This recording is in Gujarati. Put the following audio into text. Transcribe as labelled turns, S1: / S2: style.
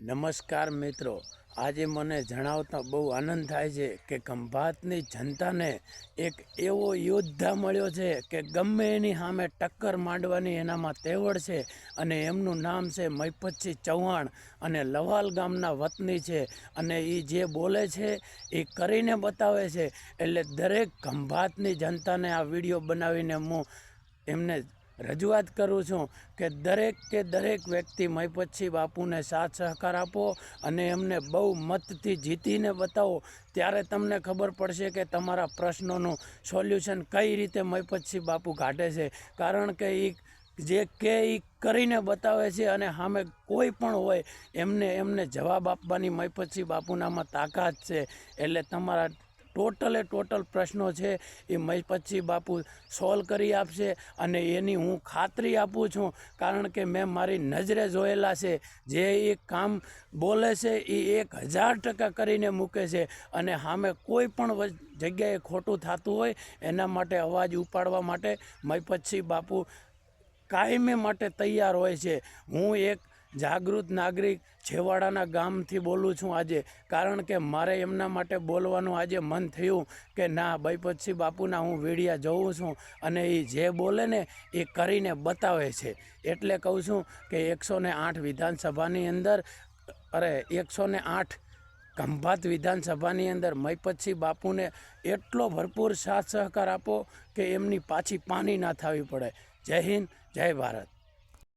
S1: નમસ્કાર મિત્રો, આજે મને જણાવતા બહુ આનંદ થાય છે કે ખંભાતની જનતાને એક એવો યોદ્ધા મળ્યો છે કે ગમે એની સામે ટક્કર માંડવાની એનામાં તેવડ છે અને એમનું નામ છે મહિપતસિંહ ચૌહાણ અને લવાલ ગામના વતની છે અને એ જે બોલે છે એ કરીને બતાવે છે. એટલે દરેક ખંભાતની જનતાને આ વિડીયો બનાવીને હું એમને રજૂઆત કરું છું કે દરેક વ્યક્તિ મહિપતસિંહ બાપુને સાથ સહકાર આપો અને એમને બહુ મતથી જીતીને બતાવો. ત્યારે તમને ખબર પડશે કે તમારા પ્રશ્નોનું સોલ્યુશન કઈ રીતે મહિપતસિંહ બાપુ કાઢે છે. કારણ કે એ કરીને બતાવે છે અને સામે કોઈ પણ હોય એમને જવાબ આપવાની મહિપતસિંહ બાપુનામાં તાકાત છે. એટલે તમારા ટોટલ પ્રશ્નો છે એ મહિપતસિંહ બાપુ સોલ્વ કરી આપશે અને એની હું ખાતરી આપું છું. કારણ કે મેં મારી નજરે જોયેલા છે. જે એ કામ બોલે છે એ 1000% કરીને મૂકે છે અને સામે કોઈ પણ જગ્યાએ ખોટું થતું હોય એના માટે અવાજ ઉપાડવા માટે મહિપતસિંહ બાપુ કાયમી માટે તૈયાર હોય છે. હું એક જાગૃત નાગરિક છેવાડાના ગામથી બોલું છું આજે, કારણ કે મારે એમના માટે બોલવાનું આજે મન થયું કે ના, મહિપતસિંહ બાપુના હું વિડીયા જોઉં છું અને એ જે બોલે ને એ કરીને બતાવે છે. એટલે કહું છું કે 108 વિધાનસભાની અંદર 108 ખંભાત વિધાનસભાની અંદર મહિપતસિંહ બાપુને એટલો ભરપૂર સાથ સહકાર આપો કે એમની પાછી પાની ના થવી પડે. જય હિન્દ, જય ભારત.